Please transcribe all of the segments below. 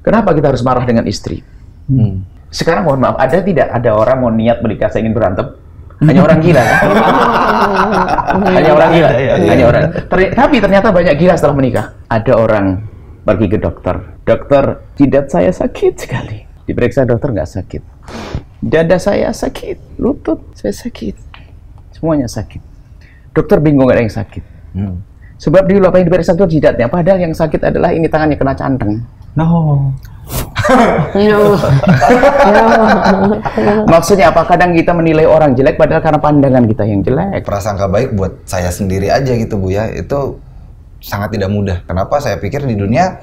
Kenapa kita harus marah dengan istri? Sekarang mohon maaf, ada tidak ada orang mau niat menikah saya ingin berantem? Hanya orang gila kan? Hanya orang gila. Hanya orang. Tapi ternyata banyak gila setelah menikah. Ada orang pergi ke dokter. Dokter, jidat saya sakit sekali. Diperiksa dokter nggak sakit. Dada saya sakit, lutut saya sakit. Semuanya sakit. Dokter bingung ada yang sakit. Sebab dulu apa yang diperiksa itu jidatnya, padahal yang sakit adalah ini tangannya kena canteng. Maksudnya apa? Kadang kita menilai orang jelek padahal karena pandangan kita yang jelek. Prasangka baik buat saya sendiri aja gitu Bu ya, itu sangat tidak mudah. Kenapa? Saya pikir di dunia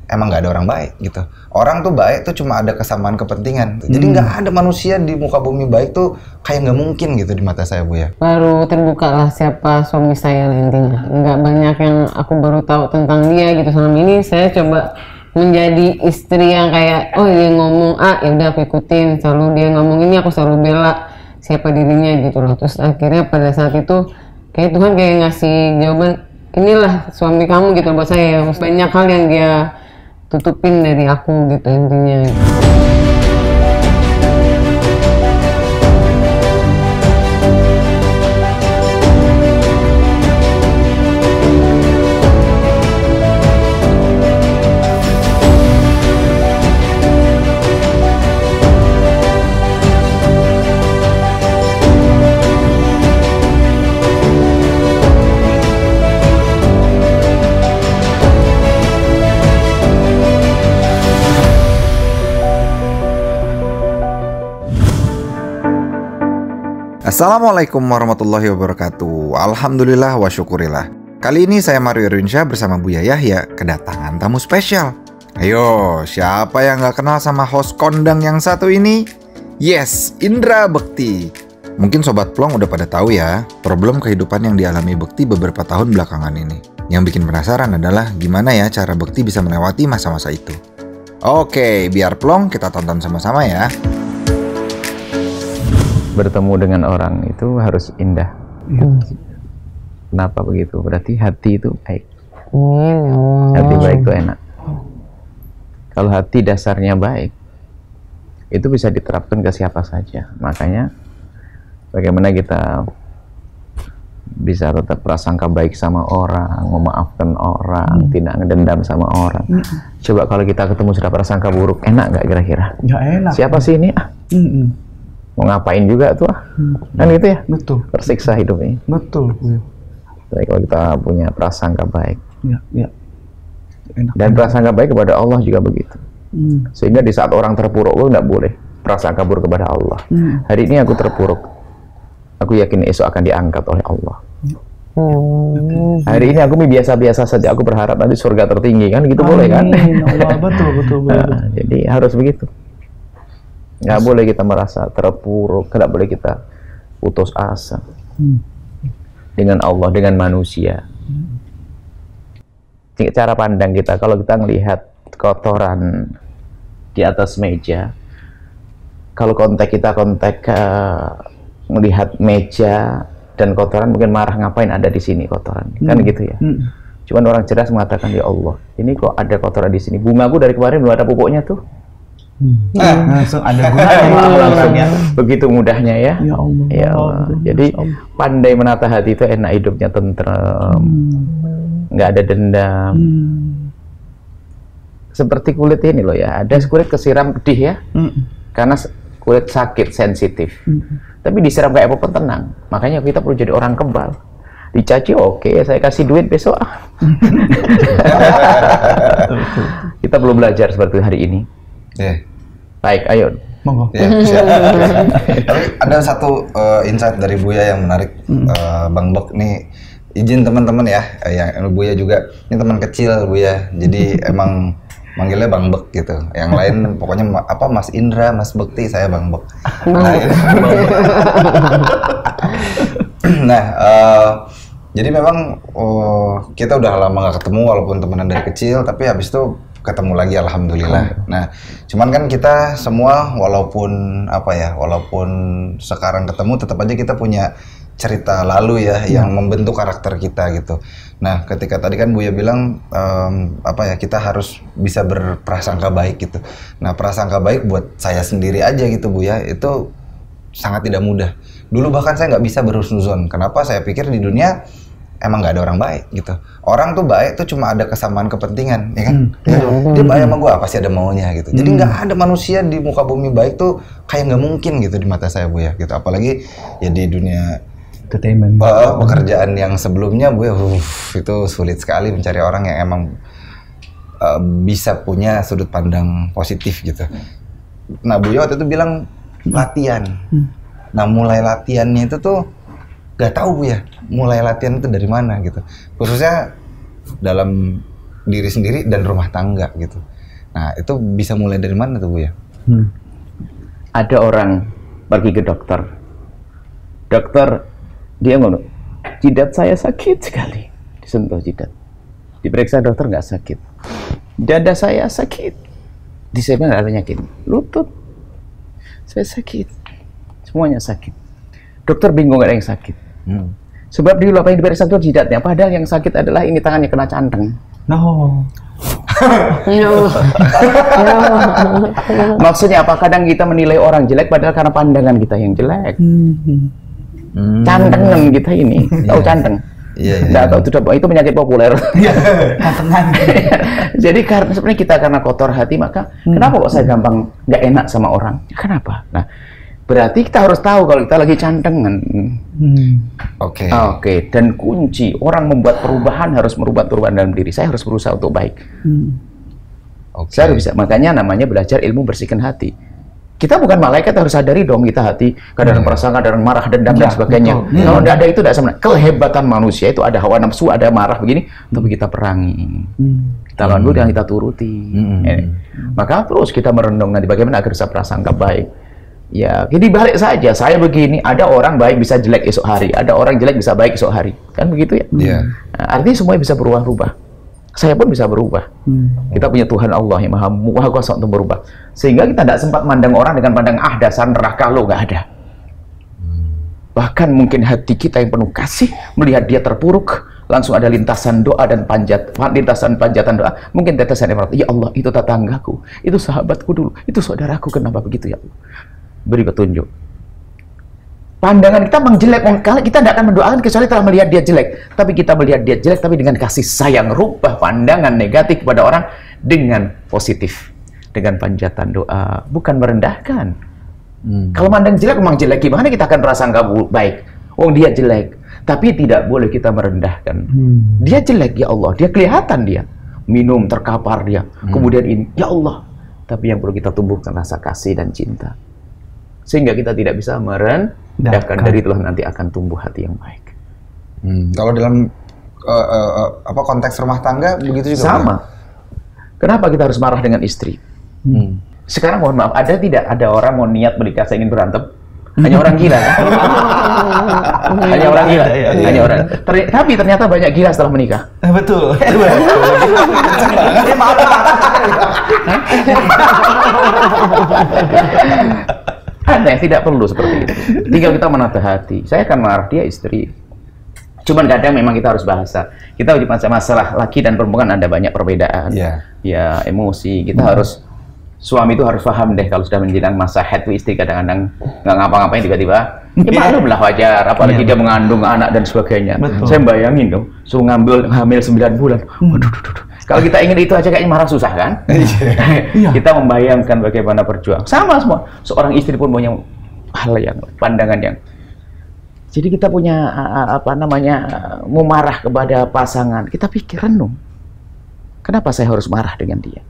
emang nggak ada orang baik gitu. Orang tuh baik tuh cuma ada kesamaan kepentingan. Jadi nggak ada manusia di muka bumi baik tuh kayak nggak mungkin gitu di mata saya Bu ya. Baru terbuka lah siapa suami saya nantinya. Nggak banyak yang aku baru tahu tentang dia gitu. Selama ini saya coba menjadi istri yang kayak, oh dia ngomong A, ya udah aku ikutin. Selalu dia ngomong ini aku selalu bela siapa dirinya gitu loh. Terus akhirnya pada saat itu kayak Tuhan kayak ngasih jawaban, inilah suami kamu gitu buat saya. Banyak hal yang dia tutupin dari aku gitu intinya. Assalamualaikum warahmatullahi wabarakatuh. Alhamdulillah wa syukurillah. Kali ini saya Mario Irwinsyah bersama Buya Yahya kedatangan tamu spesial. Ayo, siapa yang gak kenal sama host kondang yang satu ini? Yes, Indra Bekti. Mungkin Sobat Plong udah pada tahu ya, problem kehidupan yang dialami Bekti beberapa tahun belakangan ini. Yang bikin penasaran adalah gimana ya cara Bekti bisa melewati masa-masa itu. Oke, biar Plong kita tonton sama-sama ya. Bertemu dengan orang itu harus indah. Kenapa begitu? Berarti hati itu baik. Hati baik itu enak. Kalau hati dasarnya baik, itu bisa diterapkan ke siapa saja. Makanya bagaimana kita bisa tetap prasangka baik sama orang, memaafkan orang, tidak ngedendam sama orang. Coba kalau kita ketemu sudah prasangka buruk, enak nggak kira-kira? Ya enak. Siapa sih ini? Mau ngapain juga tuh kan gitu ya, betul, tersiksa hidupnya, betul. Tapi kalau kita punya prasangka baik, ya. Enak. Dan prasangka baik kepada Allah juga begitu, sehingga di saat orang terpuruk lo nggak boleh prasangka buruk kepada Allah. Hari ini aku terpuruk, aku yakin esok akan diangkat oleh Allah. Hari ini aku biasa-biasa saja, aku berharap nanti surga tertinggi kan, gitu. Boleh kan? Allah, betul. Jadi harus begitu. Nggak boleh kita merasa terpuruk, nggak boleh kita putus asa dengan Allah, dengan manusia. Cara pandang kita, kalau kita melihat kotoran di atas meja, kalau kontak melihat meja dan kotoran, mungkin marah, ngapain ada di sini kotoran, kan gitu ya. Cuman orang cerdas mengatakan, ya Allah, ini kok ada kotoran di sini, bungaku dari kemarin belum ada pupuknya tuh. Langsung ada gunanya. Begitu mudahnya ya. Ya Allah. Ya Allah. Jadi pandai menata hati itu enak, hidupnya tentrem, nggak ada dendam. Seperti kulit ini loh ya, ada kulit kesiram pedih ya, karena kulit sakit sensitif. Tapi disiram kayak apa pun tenang. Makanya kita perlu jadi orang kebal. Dicaci oke, saya kasih duit besok. Kita belum belajar seperti hari ini. Baik, ayo. Monggo. Tapi ada satu insight dari Buya yang menarik, Bang Bek nih. Izin teman-teman ya, yang Buya juga ini teman kecil Buya. Jadi emang manggilnya Bang Bek gitu. Yang lain pokoknya apa Mas Indra, Mas Bekti, saya Bang Bek. Nah, jadi memang kita udah lama gak ketemu walaupun temenan dari kecil, tapi habis itu ketemu lagi alhamdulillah. Nah, cuman kan kita semua walaupun sekarang ketemu tetap aja kita punya cerita lalu ya yang membentuk karakter kita gitu. Nah, ketika tadi kan Buya bilang kita harus bisa berprasangka baik gitu. Nah, prasangka baik buat saya sendiri aja gitu Buya, itu sangat tidak mudah. Dulu bahkan saya nggak bisa berhusnuzon. Kenapa? Saya pikir di dunia emang nggak ada orang baik gitu. Orang tuh baik tuh cuma ada kesamaan kepentingan, ya kan? Dia baik sama gue, pasti ada maunya gitu. Jadi nggak ada manusia di muka bumi baik tuh kayak nggak mungkin gitu di mata saya Buya gitu. Apalagi ya di dunia entertainment. Pekerjaan yang sebelumnya Buya, itu sulit sekali mencari orang yang emang bisa punya sudut pandang positif gitu. Nah, Buya waktu itu bilang latihan. Nah, mulai latihannya itu tuh gak tahu Buya, mulai latihan itu dari mana gitu. Khususnya dalam diri sendiri dan rumah tangga gitu. Nah, itu bisa mulai dari mana tuh Buya? Ada orang pergi ke dokter. Dokter, dia ngomong, jidat saya sakit sekali. Disentuh jidat. Diperiksa dokter nggak sakit. Dada saya sakit. Disebut nggak ada penyakit. Lutut, saya sakit. Semuanya sakit. Dokter bingung nggak ada yang sakit. Sebab dulu apa yang diperiksa itu jidatnya. Padahal yang sakit adalah ini tangannya kena canteng. No. Maksudnya apa? Kadang kita menilai orang jelek padahal karena pandangan kita yang jelek. Cantengan kita ini, tahu canteng? Nggak tahu itu penyakit populer. Cantengan. Jadi karena sebenarnya kita karena kotor hati, maka kenapa kok saya gampang nggak enak sama orang? Kenapa? Nah, berarti kita harus tahu kalau kita lagi cantengan. Oke. Dan kunci orang membuat perubahan harus merubah perubahan dalam diri. Saya harus berusaha untuk baik. Saya harus bisa. Makanya namanya belajar ilmu bersihkan hati. Kita bukan malaikat, harus sadari dong kita hati kadang perasaan, kadang marah, dendam dan sebagainya. Kalau tidak ada itu tidak sama. Kelehebatan manusia itu ada hawa nafsu, ada marah begini, tapi kita perangi. Kita lawan dulu dan kita turuti. Maka terus kita merenung nanti bagaimana agar bisa prasangka baik. Ya, jadi balik saja. Saya begini, ada orang baik bisa jelek esok hari, ada orang jelek bisa baik esok hari, kan begitu ya? Nah, artinya semuanya bisa berubah-ubah. Saya pun bisa berubah. Kita punya Tuhan Allah yang maha kuasa untuk berubah. Sehingga kita tidak sempat mandang orang dengan pandang dasar neraka lo, nggak ada. Bahkan mungkin hati kita yang penuh kasih melihat dia terpuruk, langsung ada lintasan doa dan lintasan panjatan doa. Mungkin tetesan yang ya Allah, itu tetanggaku, itu sahabatku dulu, itu saudaraku, kenapa begitu ya Allah? Beri petunjuk. Pandangan kita memang jelek, kita tidak akan mendoakan kecuali telah melihat dia jelek. Tapi kita melihat dia jelek, tapi dengan kasih sayang, rubah pandangan negatif kepada orang dengan positif. Dengan panjatan doa, bukan merendahkan. Kalau mandang jelek, memang jelek, gimana kita akan prasangka baik? Oh, dia jelek. Tapi tidak boleh kita merendahkan. Dia jelek, ya Allah. Dia kelihatan dia. Minum, terkapar dia. Kemudian ini, ya Allah. Tapi yang perlu kita tumbuhkan rasa kasih dan cinta. Sehingga kita tidak bisa merendahkan, dari itulah nanti akan tumbuh hati yang baik. Kalau dalam konteks rumah tangga begitu juga sama. Kenapa kita harus marah dengan istri? Sekarang mohon maaf, ada tidak ada orang mau niat menikah saya ingin berantem? Hanya orang gila kan? Hanya orang gila. Hanya orang. Tapi ternyata banyak gila setelah menikah. Betul. Ada yang tidak perlu seperti itu. Tinggal kita menata hati. Saya akan marah, dia istri. Cuman kadang memang kita harus bahasa. Kita di masalah laki dan perempuan ada banyak perbedaan. Ya, emosi. Kita harus, suami itu harus paham deh kalau sudah menjelang masa head to istri kadang-kadang nggak ngapa-ngapain tiba-tiba. Ya maklum lah wajar. Apalagi dia mengandung anak dan sebagainya. Saya bayangin dong, suruh hamil 9 bulan. Waduh. Kalau kita ingin itu aja kayaknya marah susah kan? Kita membayangkan bagaimana berjuang. Sama semua. Seorang istri pun punya hal yang, pandangan yang. Jadi kita punya mau marah kepada pasangan. Kita pikir renung. Kenapa saya harus marah dengan dia?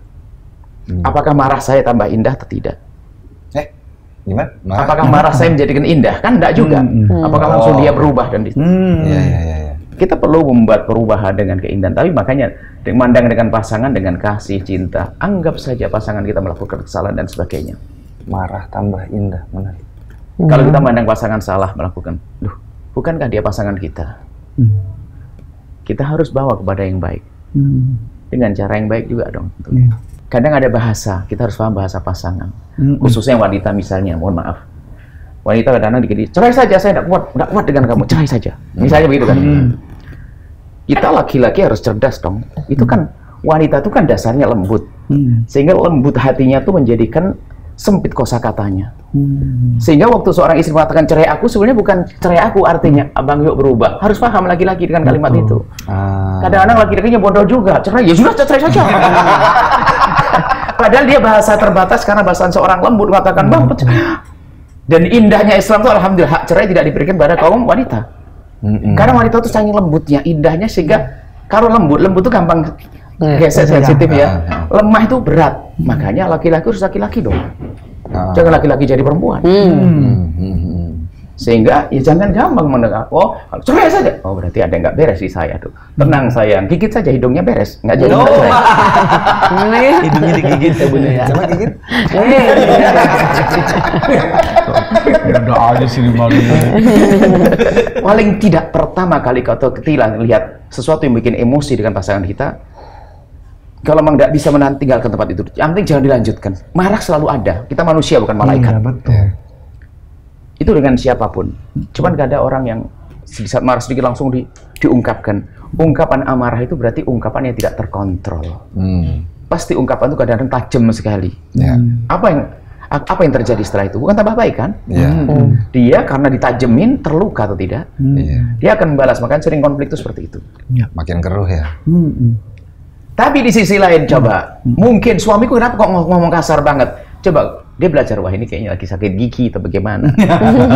Apakah marah saya tambah indah atau tidak? Gimana? Apakah marah saya menjadikan indah? Kan enggak juga. Apakah langsung dia berubah dan kita perlu membuat perubahan dengan keindahan. Tapi makanya memandang dengan pasangan dengan kasih, cinta. Anggap saja pasangan kita melakukan kesalahan dan sebagainya. Marah tambah indah, menarik. Kalau kita memandang pasangan salah melakukan, bukankah dia pasangan kita? Kita harus bawa kepada yang baik. Dengan cara yang baik juga dong. Kadang ada bahasa, kita harus paham bahasa pasangan. Khususnya wanita misalnya, mohon maaf. Wanita kadang-kadang dikit, cerai saja, saya tidak kuat dengan kamu, cerai saja. Misalnya begitu kan. Kita laki-laki harus cerdas dong. Itu kan wanita itu kan dasarnya lembut. Sehingga lembut hatinya tuh menjadikan sempit kosakatanya. Sehingga waktu seorang istri mengatakan cerai aku, sebenarnya bukan cerai aku artinya abang yuk berubah. Harus paham laki-laki dengan kalimat itu. Kadang-kadang laki-lakinya bodoh juga, cerai ya sudah cerai saja. Padahal dia bahasa terbatas karena bahasa seorang lembut mengatakan bang. Dan indahnya Islam itu alhamdulillah hak cerai tidak diberikan pada kaum wanita. Karena wanita itu saking lembutnya, indahnya sehingga kalau lembut itu gampang gesek, sensitif ya. Lemah itu berat. Makanya laki-laki harus laki-laki dong. Jangan laki-laki jadi perempuan. Sehingga ya jangan gampang mendengar, oh cerai saja. Oh berarti ada yang nggak beres di saya tuh. Tenang sayang, gigit saja hidungnya beres, nggak jadi cerai. Gimana ya? Hidungnya digigit ya Bunda ya. Coba gigit. Ada aja sih Mari. Paling tidak pertama kali kalau kita lihat sesuatu yang bikin emosi dengan pasangan kita, kalau memang tidak bisa menahan tinggalkan tempat itu, yang penting jangan dilanjutkan. Marah selalu ada, kita manusia bukan malaikat. Iya, betul. Itu dengan siapapun. Cuman gak ada orang yang di saat marah sedikit langsung diungkapkan. Ungkapan amarah itu berarti ungkapan yang tidak terkontrol. Pasti ungkapan itu kadang-kadang tajam sekali. Apa yang terjadi setelah itu? Bukan tambah baik kan? Dia karena ditajemin terluka atau tidak? Dia akan membalas. Makanya sering konflik itu seperti itu. Makin keruh ya. Tapi di sisi lain coba, mungkin suamiku kenapa kok ngomong kasar banget? Coba dia belajar, wah ini kayaknya lagi sakit gigi atau bagaimana.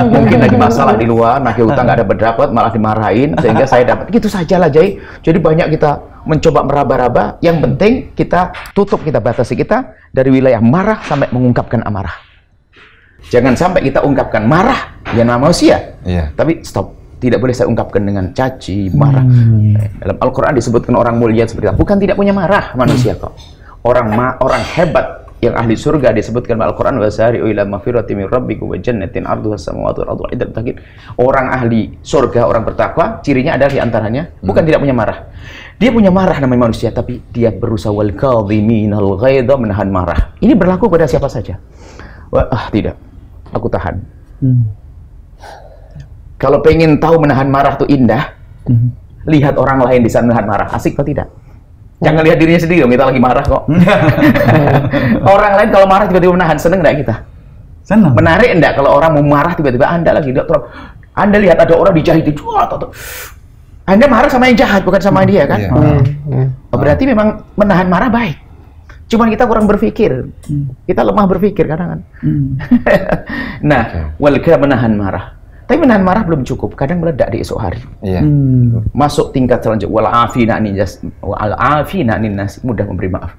Mungkin lagi masalah di luar, nagih utang nggak dapat malah dimarahin, sehingga saya dapat. Gitu sajalah Jai. Jadi banyak kita mencoba meraba-raba. Yang penting kita tutup, kita batasi kita dari wilayah marah sampai mengungkapkan amarah. Jangan sampai kita ungkapkan marah, ya nama manusia. Tapi stop. Tidak boleh saya ungkapkan dengan caci, marah. Dalam Al-Quran disebutkan orang mulia seperti itu. Bukan tidak punya marah manusia kok. Orang hebat yang ahli surga disebutkan dalam Al-Quran, wasari'u ila magfirati min rabbikum wa jannatin 'arduha as-samawati wal ardu u'iddat lil muttaqin. Orang ahli surga, orang bertakwa, cirinya adalah di antaranya bukan tidak punya marah. Dia punya marah namanya manusia, tapi dia berusaha wal kadhiminal ghaidha, menahan marah. Ini berlaku pada siapa saja. Tidak. Aku tahan. Kalau pengen tahu menahan marah itu indah, lihat orang lain bisa menahan marah. Asik atau tidak? Jangan lihat dirinya sendiri dong, kita lagi marah kok. Orang lain kalau marah tiba-tiba menahan, seneng nggak kita? Senang. Menarik enggak kalau orang mau marah tiba-tiba Anda lagi Anda lihat ada orang dijahitin, Anda marah sama yang jahat bukan sama dia kan? Berarti memang menahan marah baik. Cuman kita kurang berpikir, kita lemah berpikir kadang kan. Nah, walika menahan marah. Tapi menahan marah belum cukup, kadang meledak di esok hari. Masuk tingkat selanjutnya, wal'afina anin nas, mudah memberi maaf.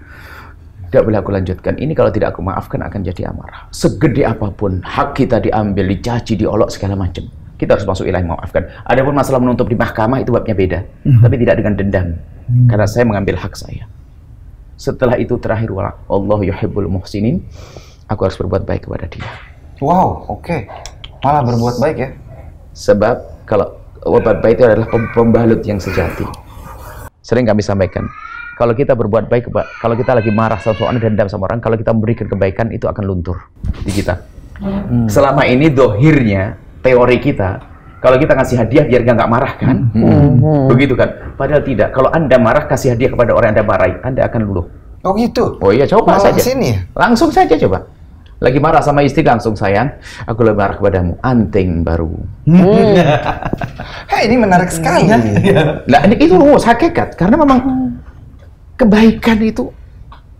Tidak boleh aku lanjutkan. Ini kalau tidak aku maafkan akan jadi amarah. Segede apapun hak kita diambil, dicaci, diolok segala macam. Kita harus masuk wilayah memaafkan. Adapun masalah menuntut di mahkamah itu babnya beda, tapi tidak dengan dendam. Karena saya mengambil hak saya. Setelah itu terakhir, Allah yuhibbul muhsinin. Aku harus berbuat baik kepada dia. Wow, oke. Malah berbuat baik ya. Sebab kalau berbuat baik itu adalah pembalut yang sejati. Sering kami sampaikan, kalau kita berbuat baik, kalau kita lagi marah sama seseorang, dendam sama orang, kalau kita memberikan kebaikan itu akan luntur di kita. Selama ini dohirnya, teori kita, kalau kita ngasih hadiah biar nggak marah kan, begitu kan? Padahal tidak. Kalau Anda marah kasih hadiah kepada orang yang Anda marahi, Anda akan luluh. Oh gitu. Oh iya, coba saja. Sini. Langsung saja coba. Lagi marah sama istri langsung, sayang, aku lebih marah kepadamu, anting baru. Hei, ini menarik sekali. Nah, itu hakikat, karena memang kebaikan itu,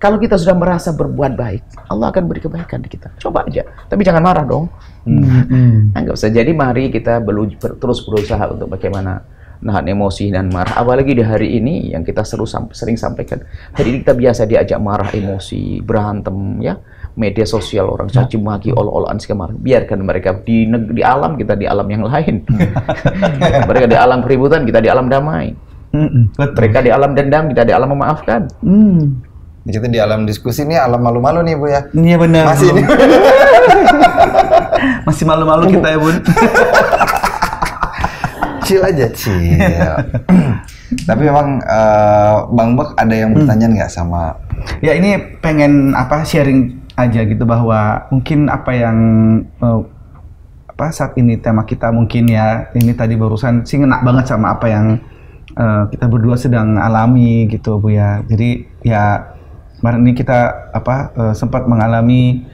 kalau kita sudah merasa berbuat baik, Allah akan beri kebaikan di kita. Coba aja, tapi jangan marah dong. Nggak usah. Jadi mari kita terus berusaha untuk bagaimana nahan emosi dan marah. Apalagi di hari ini yang kita sering sampaikan. Hari ini kita biasa diajak marah, emosi, berantem, ya. Media sosial, orang caci maki, ol-olan segala macam. Biarkan mereka di alam, kita di alam yang lain. Mereka di alam keributan, kita di alam damai. Mereka di alam dendam, kita di alam memaafkan. Kita di alam diskusi nih, alam malu-malu nih Bu ya. Iya benar. Masih ini. Masih malu-malu kita ya Bun. Chill aja, chill. Tapi memang Bang Bek ada yang bertanya nggak sama? Ya ini pengen sharing aja gitu, bahwa mungkin apa yang saat ini tema kita mungkin ya ini tadi barusan sih ngena banget sama apa yang kita berdua sedang alami gitu Bu ya. Jadi ya kemarin ini kita sempat mengalami,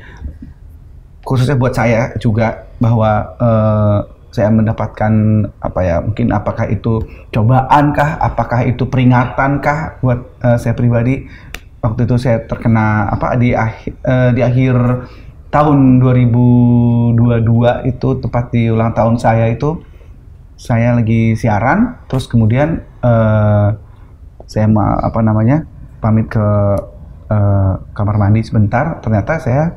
khususnya buat saya juga, bahwa saya mendapatkan mungkin apakah itu cobaan kah, apakah itu peringatan kah buat saya pribadi. Waktu itu saya terkena di akhir tahun 2022 itu, tepat di ulang tahun saya itu, saya lagi siaran, terus kemudian saya pamit ke kamar mandi sebentar, ternyata saya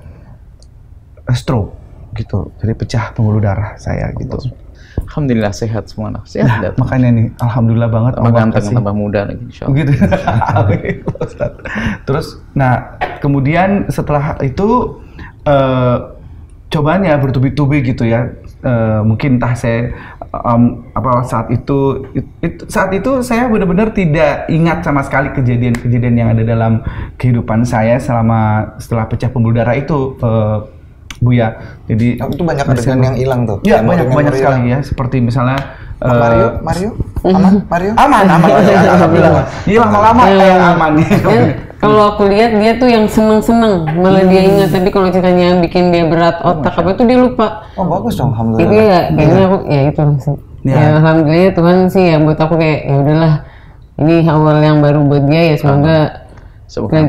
stroke gitu, jadi pecah pembuluh darah saya gitu. Alhamdulillah sehat semua, sehat. Nah, makanya nih, alhamdulillah banget. Tambah ganteng, tambah muda lagi, insyaallah. Gitu. Terus, nah kemudian setelah itu cobaannya bertubi-tubi gitu ya. Mungkin entah saya saat itu saya benar-benar tidak ingat sama sekali kejadian-kejadian yang ada dalam kehidupan saya setelah pecah pembuluh darah itu. Bu ya, jadi itu banyak adegan yang hilang tuh. Ya, banyak sekali ya, seperti misalnya Mario aman alhamdulillah. Iya, lama-lama kayak aman. Kalau aku lihat dia tuh yang seneng-seneng, malah dia ingat. Tapi kalau ceritanya yang bikin dia berat otak apa itu dia lupa. Oh bagus dong, alhamdulillah. Itu ya kayaknya aku ya itu langsung. Ya alhamdulillah Tuhan sih ya buat aku kayak ya udahlah, ini awal yang baru buat dia ya, semoga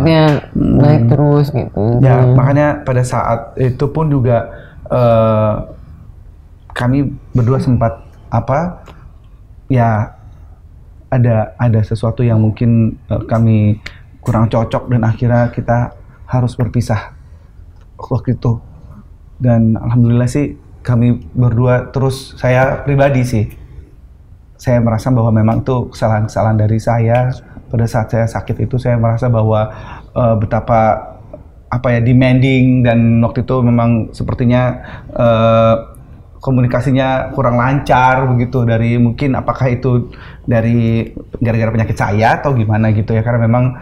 dia baik terus gitu. Ya, makanya pada saat itu pun juga kami berdua sempat ada sesuatu yang mungkin kami kurang cocok dan akhirnya kita harus berpisah waktu itu. Dan alhamdulillah sih kami berdua, terus saya pribadi sih, saya merasa bahwa memang itu kesalahan-kesalahan dari saya. Pada saat saya sakit itu saya merasa bahwa betapa demanding, dan waktu itu memang sepertinya komunikasinya kurang lancar begitu, dari mungkin apakah itu dari gara-gara penyakit saya atau gimana gitu ya, karena memang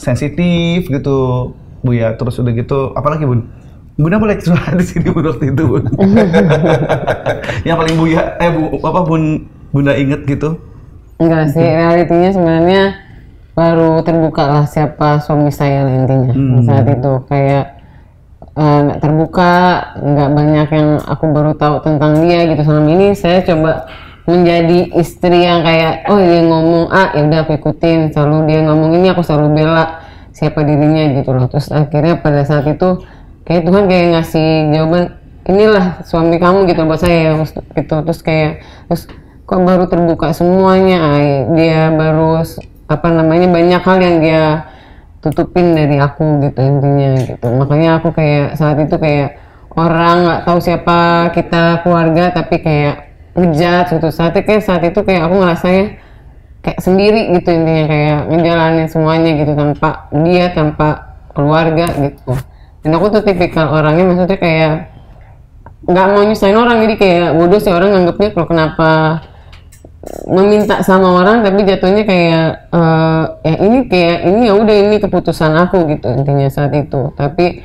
sensitif gitu Bu ya. Terus udah gitu apalagi Bun? Bunda boleh curhat di sini waktu itu Bun. Yang paling Bunda inget gitu? Enggak sih, realitinya sebenarnya baru terbuka lah siapa suami saya intinya. Saat itu kayak nggak terbuka, nggak banyak yang aku baru tahu tentang dia gitu. Selama ini saya coba menjadi istri yang kayak, oh dia ngomong A, ya udah aku ikutin. Selalu dia ngomong ini, aku selalu bela siapa dirinya gitu loh. Terus akhirnya pada saat itu kayak Tuhan kayak ngasih jawaban, inilah suami kamu gitu buat saya gitu. Terus kok baru terbuka semuanya, dia baru banyak hal yang dia tutupin dari aku gitu intinya gitu. Makanya aku kayak saat itu kayak orang nggak tahu siapa kita keluarga, tapi kayak ngejat gitu. Saat itu kayak aku ngerasanya kayak sendiri gitu intinya, kayak ngejalanin semuanya gitu tanpa dia, tanpa keluarga gitu. Dan aku tuh tipikal orangnya, maksudnya kayak nggak mau nyusahin orang, jadi kayak bodoh sih orang nganggapnya kalau kenapa meminta sama orang tapi jatuhnya kayak ini ya udah, ini keputusan aku gitu intinya saat itu. Tapi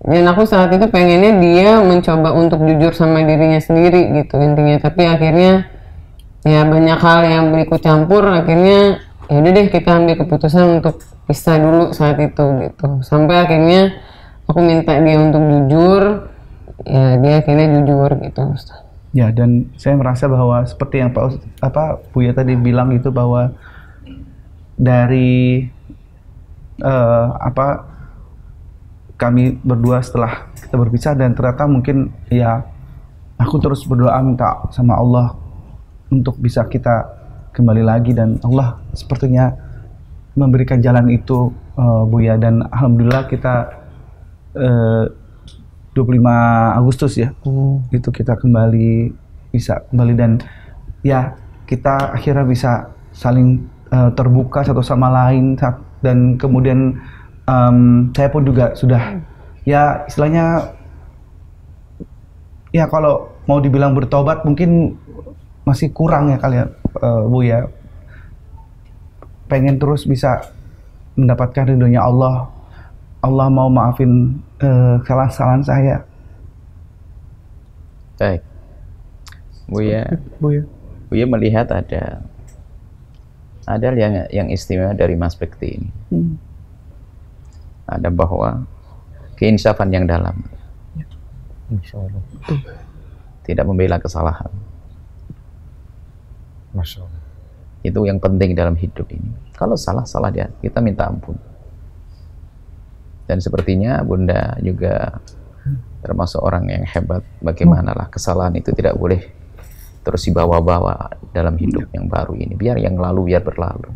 dan aku saat itu pengennya dia mencoba untuk jujur sama dirinya sendiri gitu intinya, tapi akhirnya ya banyak hal yang berikut campur, akhirnya ya udah deh kita ambil keputusan untuk pisah dulu saat itu gitu. Sampai akhirnya aku minta dia untuk jujur, ya dia akhirnya jujur gitu Ustaz. Ya, dan saya merasa bahwa seperti yang Buya tadi bilang itu, bahwa dari kami berdua setelah kita berpisah, dan ternyata mungkin ya aku terus berdoa minta sama Allah untuk bisa kita kembali lagi, dan Allah sepertinya memberikan jalan itu Buya, dan alhamdulillah kita 25 Agustus ya, itu kita bisa kembali, dan ya kita akhirnya bisa saling terbuka satu sama lain, dan kemudian saya pun juga sudah ya istilahnya ya kalau mau dibilang bertobat mungkin masih kurang ya kali ya Bu ya, pengen terus bisa mendapatkan ridhonya Allah. Allah mau maafin kesalahan-kesalahan saya, Baik. Buya melihat ada yang istimewa dari Mas Bekti ini. Ada bahwa keinsafan yang dalam. Insya Allah. Tidak membela kesalahan. Masya Allah. Itu yang penting dalam hidup ini. Kalau salah dia, kita minta ampun. Dan sepertinya Bunda juga termasuk orang yang hebat. Bagaimanalah kesalahan itu tidak boleh terus dibawa-bawa dalam hidup yang baru ini. Biar yang lalu biar berlalu.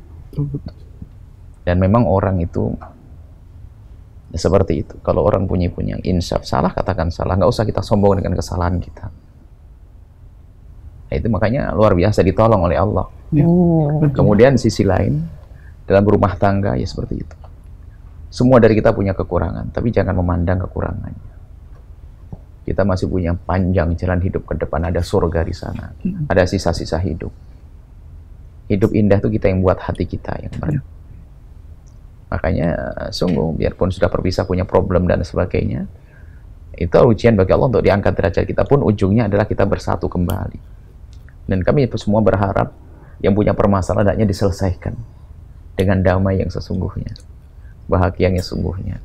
Dan memang orang itu seperti itu. Kalau orang punya insaf, salah katakan salah. Nggak usah kita sombong dengan kesalahan kita. Nah, itu makanya luar biasa ditolong oleh Allah. Kemudian sisi lain dalam rumah tangga ya seperti itu. Semua dari kita punya kekurangan, tapi jangan memandang kekurangannya. Kita masih punya panjang jalan hidup ke depan, ada surga di sana, ada sisa-sisa hidup. Hidup indah itu kita yang buat hati kita yang baik. Makanya sungguh, biarpun sudah berpisah punya problem dan sebagainya, itu ujian bagi Allah untuk diangkat derajat kita pun ujungnya adalah kita bersatu kembali. Dan kami semua berharap yang punya permasalahan hendaknya diselesaikan dengan damai yang sesungguhnya, bahagia yang sesungguhnya.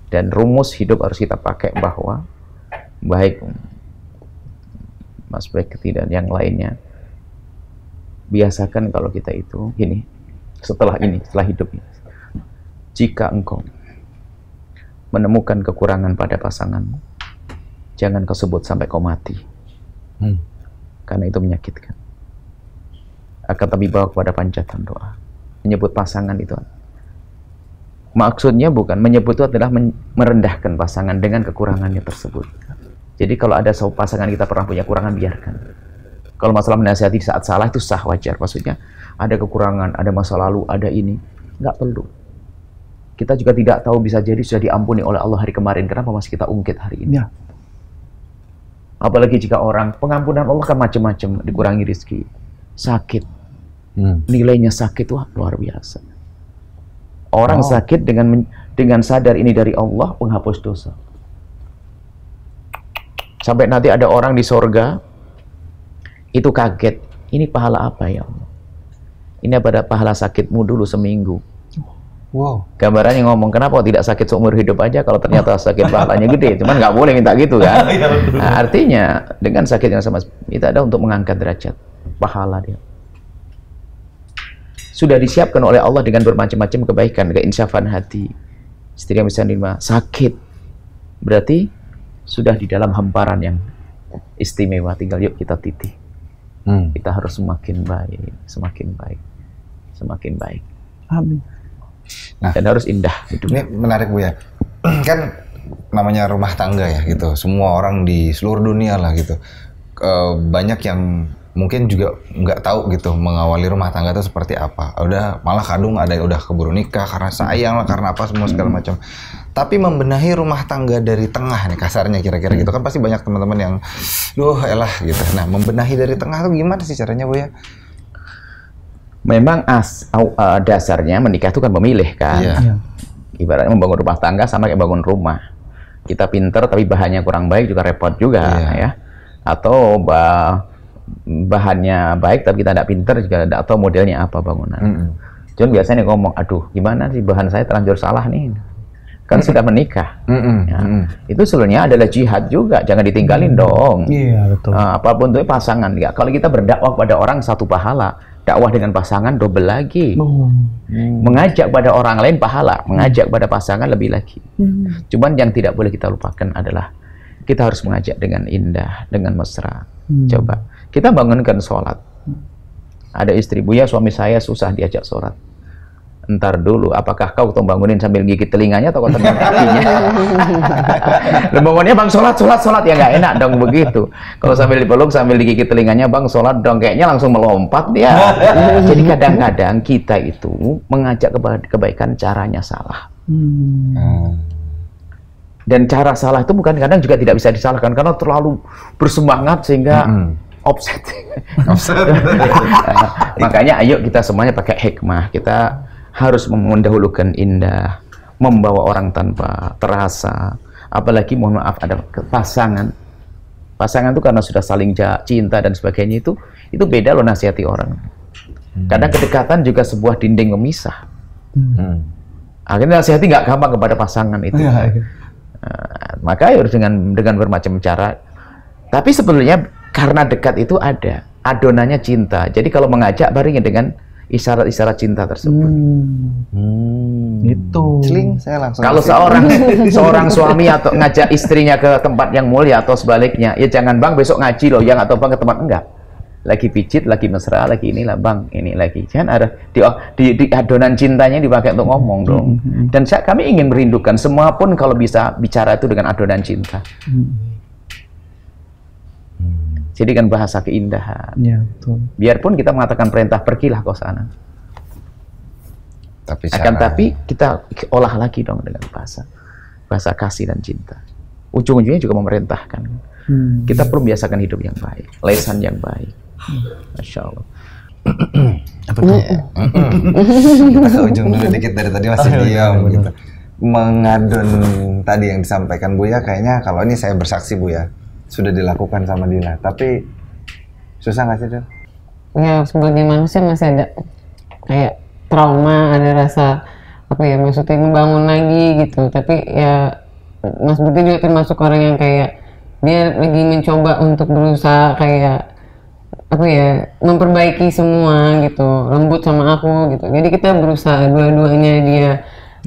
Dan rumus hidup harus kita pakai bahwa baik Mas Bekti dan yang lainnya, biasakan kalau kita itu gini, setelah hidup ini, jika engkau menemukan kekurangan pada pasanganmu, jangan kau sebut sampai kau mati, karena itu menyakitkan. Akan tapi bawa kepada pancatan doa, menyebut pasangan itu. Maksudnya bukan menyebut itu adalah merendahkan pasangan dengan kekurangannya tersebut. Jadi kalau ada pasangan kita pernah punya kekurangan, biarkan. Kalau masalah menasihati saat salah itu sah, wajar. Maksudnya ada kekurangan, ada masa lalu, ada ini, nggak perlu. Kita juga tidak tahu, bisa jadi sudah diampuni oleh Allah hari kemarin, kenapa masih kita ungkit hari ini? Ya. Apalagi jika orang, pengampunan Allah kan macam-macam, dikurangi rezeki, sakit, nilainya sakit, wah luar biasa. Orang sakit dengan sadar ini dari Allah, menghapus dosa. Sampai nanti ada orang di sorga itu kaget, ini pahala apa ya Allah? Ini pada pahala sakitmu dulu seminggu. Wow. Gambarannya ngomong, kenapa tidak sakit seumur hidup aja kalau ternyata sakit pahalanya gede? Cuman nggak boleh minta gitu kan? Nah, artinya dengan sakit yang sama itu ada untuk mengangkat derajat pahala dia. Sudah disiapkan oleh Allah dengan bermacam-macam kebaikan, keinsafan hati. Istri yang bisa menerima sakit, berarti sudah di dalam hamparan yang istimewa. Tinggal yuk kita titih. Kita harus semakin baik, semakin baik, semakin baik. Amin. Nah, dan harus indah hidup. Ini menarik Bu ya. Kan namanya rumah tangga ya gitu. Semua orang di seluruh dunia lah gitu. Banyak yang mungkin juga nggak tahu gitu mengawali rumah tangga itu seperti apa. Udah malah kadung ada yang udah keburu nikah karena sayang lah, karena apa semua segala macam. Tapi membenahi rumah tangga dari tengah nih kasarnya kira-kira gitu kan pasti banyak teman-teman yang elah gitu. Nah, membenahi dari tengah tuh gimana sih caranya Bu ya? Memang dasarnya menikah itu kan memilih kan. Yeah. Ibaratnya membangun rumah tangga sama kayak bangun rumah. Kita pinter tapi bahannya kurang baik juga repot juga ya. Atau bahannya baik tapi kita tidak pinter juga tidak tahu modelnya apa bangunan. Cuman biasanya ngomong, aduh gimana sih bahan saya terlanjur salah nih, kan sudah menikah. Itu sebenarnya adalah jihad juga, jangan ditinggalin dong. Iya betul. Apapun itu pasangan ya. Kalau kita berdakwah pada orang satu pahala, dakwah dengan pasangan double lagi. Mengajak pada orang lain pahala, mengajak pada pasangan lebih lagi. Cuman yang tidak boleh kita lupakan adalah kita harus mengajak dengan indah, dengan mesra. Coba kita bangunkan sholat. Ada istri, Bu ya suami saya susah diajak sholat. Entar dulu, apakah kau bangunin sambil gigit telinganya atau kau tendang kakinya? Bangunnya bang sholat ya nggak enak dong begitu. Kalau sambil dipeluk sambil digigit telinganya bang sholat dong, kayaknya langsung melompat dia. Jadi kadang-kadang kita itu mengajak kebaikan caranya salah. Dan cara salah itu bukan kadang juga tidak bisa disalahkan karena terlalu bersemangat sehingga offset. Makanya ayo kita semuanya pakai hikmah. Kita harus mendahulukan indah, membawa orang tanpa terasa. Apalagi mohon maaf ada pasangan Pasangan itu karena sudah saling cinta dan sebagainya itu beda loh nasihati orang. Kadang kedekatan juga sebuah dinding pemisah. Akhirnya nasihati nggak gampang kepada pasangan itu. Maka harus dengan bermacam cara. Tapi sebetulnya karena dekat itu ada adonannya cinta. Jadi kalau mengajak barengi dengan isyarat-isyarat cinta tersebut. Itu. Celing, saya langsung. Kalau seorang suami atau ngajak istrinya ke tempat yang mulia atau sebaliknya, ya jangan bang besok ngaji loh, yang atau bang ke tempat enggak. Lagi pijit, lagi mesra, lagi inilah bang, ini lagi. Jangan ada di adonan cintanya dipakai untuk ngomong dong. Dan kami ingin merindukan semua pun kalau bisa bicara itu dengan adonan cinta. Jadi kan bahasa keindahan. Ya, betul. Biarpun kita mengatakan perintah pergilah kau sana. Tapi kita olah lagi dong dengan bahasa kasih dan cinta. Ujung-ujungnya juga memerintahkan. Kita perlu biasakan hidup yang baik, lesan yang baik. Masya Allah. Apa tuh? Kita ke ujung dulu dikit, dari tadi masih diam gitu. Mengadon tadi yang disampaikan Buya, kayaknya kalau ini saya bersaksi Buya, sudah dilakukan sama Dila, tapi susah nggak sih Del? Ya sebagai manusia masih ada kayak trauma, ada rasa apa ya, maksudnya membangun lagi gitu. Tapi ya Mas Budi juga termasuk orang yang kayak dia lagi mencoba untuk berusaha kayak apa ya, memperbaiki semua gitu, lembut sama aku gitu. Jadi kita berusaha dua-duanya, dia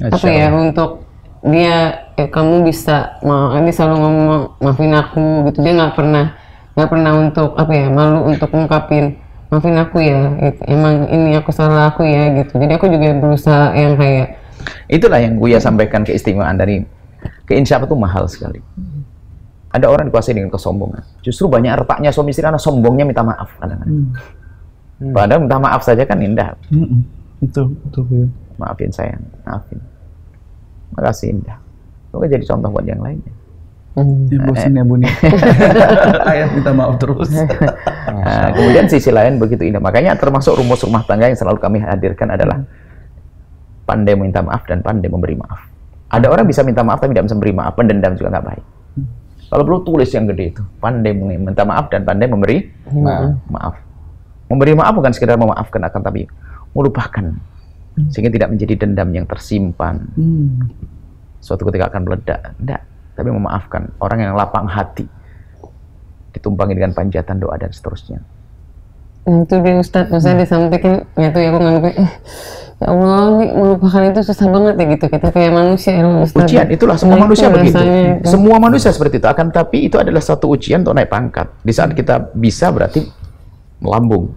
apa ya, untuk dia kamu bisa, dia selalu ngomong maafin aku gitu. Dia nggak pernah untuk apa ya, malu untuk ngungkapin maafin aku ya, gitu. Emang ini aku salah aku ya gitu. Jadi aku juga berusaha yang kayak itulah yang Buya sampaikan, keistimewaan dari keinsyafan itu mahal sekali. Ada orang dikuasai dengan kesombongan. Justru banyak retaknya suami istri karena sombongnya minta maaf kadang-kadang. Padahal minta maaf saja kan indah. Betul Buya. Maafin sayang, maafin. Makasih indah. Semoga jadi contoh buat yang lainnya. Ya bosan ya Buni. Ayah minta maaf terus. Nah, kemudian sisi lain begitu indah. Makanya termasuk rumus rumah tangga yang selalu kami hadirkan adalah pandai minta maaf dan pandai memberi maaf. Ada orang bisa minta maaf tapi tidak bisa memberi maaf, pendendam juga nggak baik. Kalau perlu tulis yang gede itu, pandai minta maaf dan pandai memberi maaf. Memberi maaf bukan sekedar memaafkan, akan tapi melupakan, sehingga tidak menjadi dendam yang tersimpan. Suatu ketika akan meledak, enggak. Tapi memaafkan, orang yang lapang hati, ditumpangi dengan panjatan doa dan seterusnya. Itu dia Ustadz, maksudnya disampaikan, ya tuh ya aku nganggep, ya Allah, ini melupakan itu susah banget ya gitu. Kita kayak manusia ya Ustadz. Ujian, itulah semua manusia begitu. Rasanya, semua manusia seperti itu. Akan tapi itu adalah satu ujian untuk naik pangkat. Di saat kita bisa berarti melambung.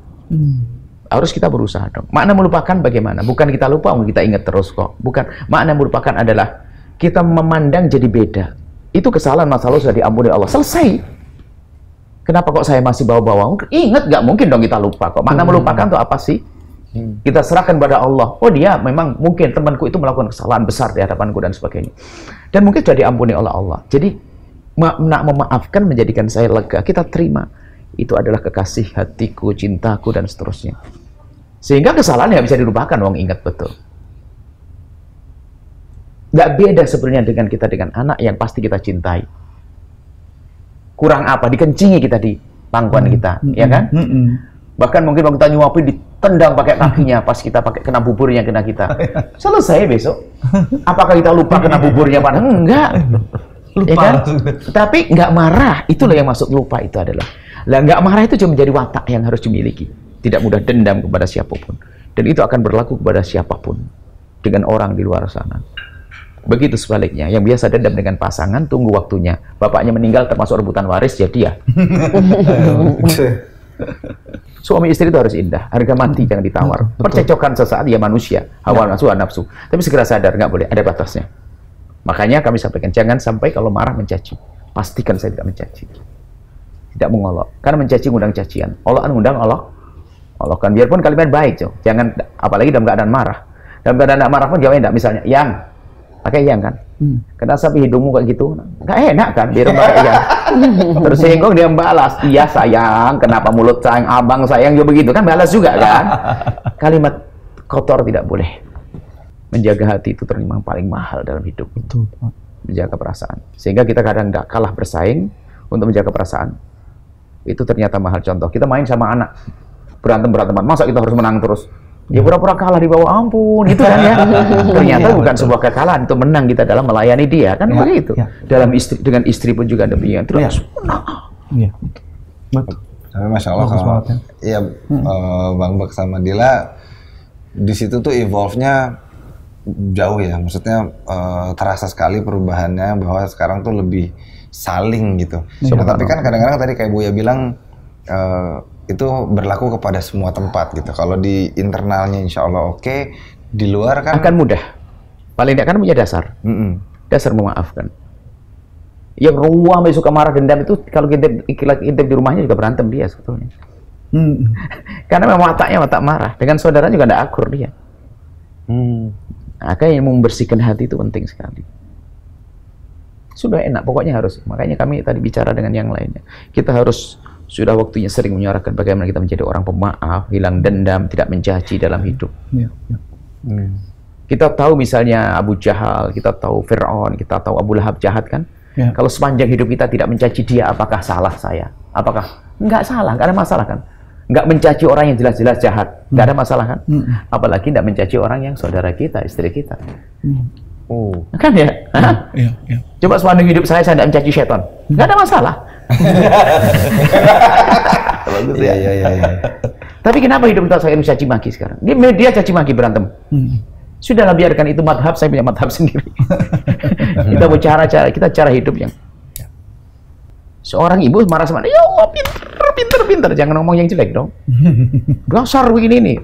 Harus kita berusaha dong. Makna melupakan bagaimana? Bukan kita lupa, kita ingat terus kok. Bukan. Makna melupakan adalah kita memandang jadi beda. Itu kesalahan, masa lalu sudah diampuni Allah. Selesai. Kenapa kok saya masih bawa-bawa? Ingat, nggak mungkin dong kita lupa kok. Makna melupakan itu apa sih? Kita serahkan pada Allah. Oh dia memang mungkin temanku itu melakukan kesalahan besar di hadapanku dan sebagainya. Dan mungkin sudah diampuni oleh Allah. Jadi memaafkan menjadikan saya lega. Kita terima. Itu adalah kekasih hatiku, cintaku, dan seterusnya. Sehingga kesalahan nggak bisa dilupakan, wong ingat betul. Nggak beda sebenarnya dengan kita dengan anak yang pasti kita cintai. Kurang apa? Dikencingi kita di pangkuan kita, ya kan? Bahkan mungkin waktu kita nyuapin ditendang pakai kakinya, pas kita pakai kena buburnya kena kita. Selesai besok. Apakah kita lupa kena buburnya? Padahal enggak. Lupa. Ya kan? Tapi nggak marah. Itulah yang maksud lupa itu adalah. Lah nggak marah itu cuma menjadi watak yang harus dimiliki. Tidak mudah dendam kepada siapapun. Dan itu akan berlaku kepada siapapun. Dengan orang di luar sana. Begitu sebaliknya, yang biasa dendam dengan pasangan, tunggu waktunya. Bapaknya meninggal termasuk rebutan waris, ya dia. Suami istri itu harus indah, harga mati jangan ditawar. Percecokan sesaat, ya manusia, hawa nafsu. Tapi segera sadar, nggak boleh, ada batasnya. Makanya kami sampaikan, jangan sampai kalau marah mencaci. Pastikan saya tidak mencaci. Tidak mengolok. Karena mencaci ngundang cacian. Olokan ngundang olok. Olokan, biarpun kalimat baik, cow. Jangan, apalagi dalam keadaan marah. Dalam keadaan tidak marah pun jawabnya tidak, misalnya, yang pakai yang kan, kenapa sampai hidungmu kayak gitu, nggak enak kan, biar pakai yang. Terus singgung dia balas, iya sayang, kenapa mulut sayang, abang sayang juga begitu kan, balas juga kan. Kalimat kotor tidak boleh. Menjaga hati itu ternyata paling mahal dalam hidup. Betul, Pak. Menjaga perasaan, sehingga kita kadang nggak kalah bersaing untuk menjaga perasaan. Itu ternyata mahal. Contoh, kita main sama anak, berantem-beranteman, masa kita harus menang terus? Ya pura-pura kalah di bawah, ampun, gitu kan ya. Ternyata bukan sebuah kekalahan, itu menang kita dalam melayani dia, kan begitu. Dalam dengan istri pun juga demikian, terus menang. Iya, betul. Tapi Masya Allah kalau iya Bang Bek sama Dila di situ tuh evolve-nya jauh ya, maksudnya terasa sekali perubahannya bahwa sekarang tuh lebih saling gitu. Nah, tapi kan kadang-kadang tadi kayak Buya bilang itu berlaku kepada semua tempat gitu. Kalau di internalnya Insya Allah oke, di luar kan akan mudah. Paling tidak kan punya dasar, dasar memaafkan. Yang ruang suka marah dendam itu kalau kita di rumahnya juga berantem dia sebetulnya. Karena memang wataknya watak marah. Dengan saudara juga tidak akur dia. Makanya membersihkan hati itu penting sekali. Sudah enak, pokoknya harus. Makanya kami tadi bicara dengan yang lainnya. Kita harus sudah waktunya sering menyuarakan bagaimana kita menjadi orang pemaaf, hilang dendam, tidak mencaci dalam hidup. Kita tahu misalnya Abu Jahal, kita tahu Fir'aun, kita tahu Abu Lahab jahat kan? Kalau sepanjang hidup kita tidak mencaci dia, apakah salah saya? Apakah? Enggak salah, enggak ada masalah kan? Enggak mencaci orang yang jelas-jelas jahat, enggak ada masalah kan? Apalagi enggak mencaci orang yang saudara kita, istri kita. Kan ya? Coba sepanjang hidup saya enggak mencaci setan, enggak ada masalah. Bagus ya. Tapi kenapa hidup kita saya mencaci maki sekarang? Di media caci maki berantem. Sudahlah biarkan itu madhab, saya punya madhab sendiri. Kita bicara cara hidup yang seorang ibu marah sama dia, ya Allah pinter, jangan ngomong yang jelek dong. Dasar begini nih.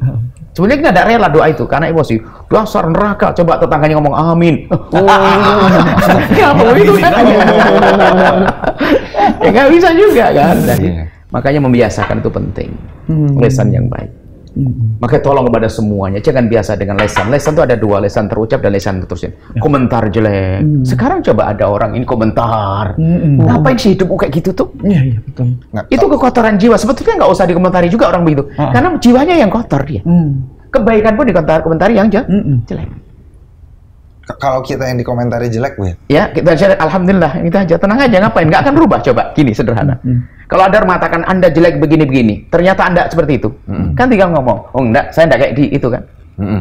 Sebenarnya kita tidak rela doa itu karena emosi. Dasar neraka, coba tetangganya ngomong amin. Ya apa itu kan? Ya nggak bisa juga kan. Makanya membiasakan itu penting. Lesan yang baik. Makanya tolong kepada semuanya, jangan biasa dengan lesan. Lesan itu ada dua, lesan terucap dan lesan tertulis. Komentar jelek. Sekarang coba ada orang ini komentar. Ngapain sih hidupmu kayak gitu tuh? Iya, betul. Itu kekotoran jiwa. Sebetulnya nggak usah dikomentari juga orang begitu. Karena jiwanya yang kotor dia. Kebaikan pun dikomentari yang jelek. Kalau kita yang dikomentari jelek, Bu ya kita jelek, alhamdulillah, kita aja tenang aja, ngapain? Nggak akan berubah. Coba gini sederhana. Kalau ada mengatakan Anda jelek begini-begini, ternyata Anda seperti itu, kan tinggal ngomong, oh enggak, saya enggak kayak di itu kan,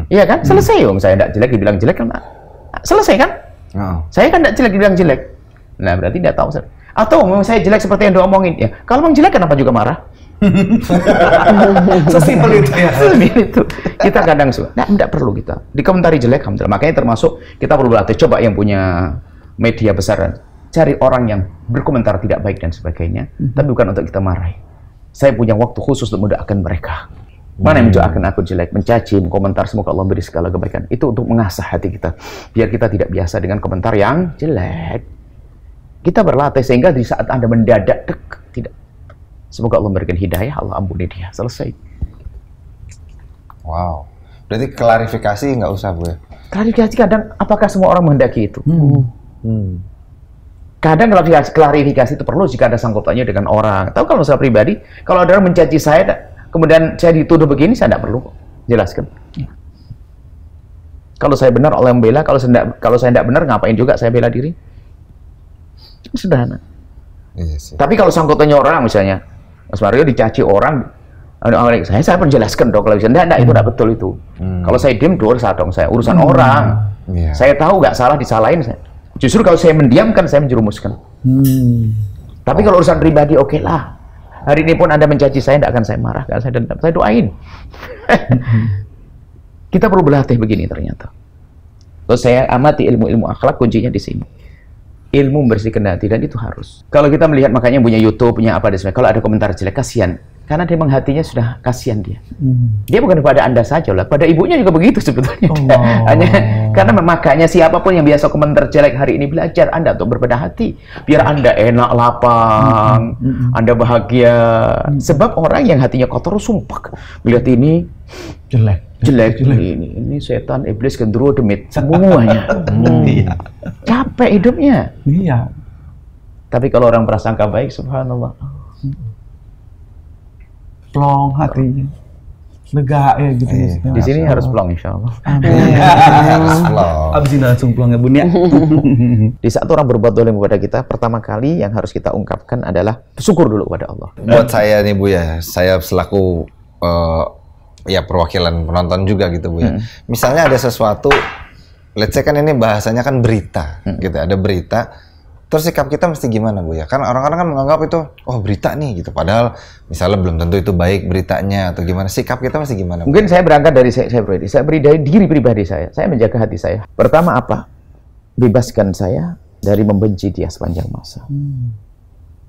iya kan, selesai dong. Saya enggak jelek, dibilang jelek kan, selesai kan? Saya kan enggak jelek, dibilang jelek, nah berarti enggak tahu. Atau saya jelek seperti yang diomongin, ya kalau memang jelek kenapa juga marah? Sesimpel itu ya. Sesimpel itu. Kita kadang suka, enggak perlu kita dikomentari jelek, alhamdulillah. Makanya termasuk kita perlu berlatih. Coba yang punya media besar, cari orang yang berkomentar tidak baik dan sebagainya, tapi bukan untuk kita marahi. Saya punya waktu khusus untuk mendoakan mereka. Mana yang mendoakan aku jelek, mencaci, komentar, semoga Allah beri segala kebaikan. Itu untuk mengasah hati kita, biar kita tidak biasa dengan komentar yang jelek. Kita berlatih sehingga di saat Anda mendadak tidak. Semoga Allah memberikan hidayah, Allah ampuni dia. Selesai. Wow. Berarti klarifikasi nggak usah, Bu ya? Klarifikasi kadang, apakah semua orang menghendaki itu? Kadang klarifikasi itu perlu jika ada sangkutannya dengan orang. Tahu kalau saya pribadi, kalau ada orang mencaci saya, kemudian saya dituduh begini, saya tidak perlu jelaskan. Kalau saya benar, Allah yang bela. Kalau saya tidak benar, ngapain juga saya bela diri? Sederhana. Tapi kalau sangkutannya orang, misalnya, Mas Mario dicaci orang, saya menjelaskan dong kalau bisa. Enggak, itu tidak betul itu. Kalau saya diam, dosa dong saya. Urusan orang. Saya tahu nggak salah, disalahin saya. Justru kalau saya mendiamkan, saya menjerumuskan. Tapi kalau urusan pribadi, oke lah. Hari ini pun Anda mencaci saya, tidak akan saya marah, tidak saya dendam. Saya doain. Kita perlu berlatih begini ternyata. Terus saya amati ilmu-ilmu akhlak, kuncinya di sini. Ilmu membersihkan hati, dan itu harus. Kalau kita melihat, makanya punya YouTube, punya apa, kalau ada komentar jelek, kasihan. Karena dia hatinya sudah kasihan dia. Dia bukan kepada Anda saja lah, pada ibunya juga begitu sebetulnya. Hanya karena makanya siapapun yang biasa komentar jelek hari ini, belajar Anda untuk berbeda hati, biar Anda enak, lapang, Anda bahagia. Sebab orang yang hatinya kotor, sumpah melihat ini jelek. Ini setan, iblis, gendruwo, demit, semuanya. Capek hidupnya. Iya. Tapi kalau orang prasangka baik, subhanallah, plong hatinya. lega ya gitu. Di sini harus plong insya Allah. Abis ini langsung pulang ya Bun ya. Di saat orang berbuat dolim kepada kita, pertama kali yang harus kita ungkapkan adalah syukur dulu kepada Allah. Buat saya nih Bu ya, saya selaku ya perwakilan penonton juga gitu Bu ya. Misalnya ada sesuatu, let's say kan ini bahasanya kan berita gitu, ada berita. Terus sikap kita mesti gimana Bu ya? Kan orang-orang kan menganggap itu, oh berita nih gitu. Padahal misalnya belum tentu itu baik beritanya atau gimana. Sikap kita mesti gimana Bu? Mungkin saya berangkat dari saya pribadi. Saya beri dari diri pribadi saya. Saya menjaga hati saya. Pertama apa? Bebaskan saya dari membenci dia sepanjang masa.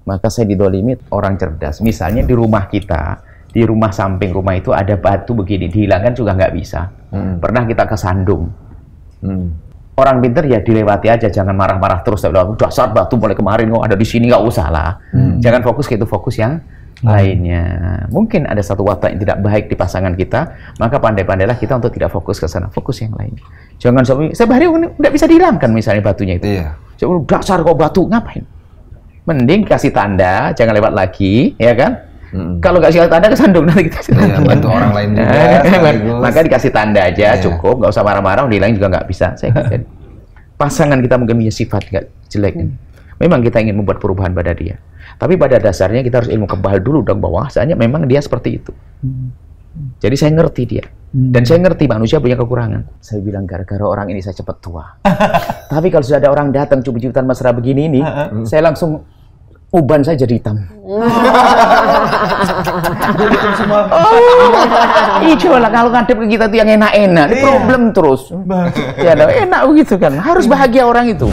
Maka saya didolimi orang cerdas. Misalnya di rumah kita, di rumah samping rumah itu ada batu begini, dihilangkan juga nggak bisa. Pernah kita kesandung. Orang pinter ya dilewati aja, jangan marah-marah terus. Dasar batu mulai kemarin kok ada di sini, nggak usah lah. Jangan fokus ke itu, fokus yang lainnya. Mungkin ada satu watak yang tidak baik di pasangan kita, maka pandai-pandailah kita untuk tidak fokus ke sana, fokus yang lain. Jangan sampai sehari nggak bisa dihilangkan misalnya batunya itu. Iya. Dasar kok batu, ngapain? Mending kasih tanda, jangan lewat lagi, ya kan? Kalau nggak kasih tanda kesandung nanti kita. Iya, bantu orang lain juga. Maka dikasih tanda aja cukup, nggak usah marah-marah, dihilangin juga nggak bisa. Saya jadi pasangan kita mungkin punya sifat nggak jelek. Memang kita ingin membuat perubahan pada dia. Tapi pada dasarnya kita harus ilmu kebal dulu dong bahwasanya memang dia seperti itu. Jadi saya ngerti dia. Dan saya ngerti manusia punya kekurangan. Saya bilang gara-gara orang ini saya cepat tua. Tapi kalau sudah ada orang datang cubit-cubitan mesra begini ini, saya langsung uban saya jadi hitam. Coba lah kalau ngadep ke kita tuh yang enak-enak, problem terus. Ya enak begitu kan. Harus bahagia orang itu.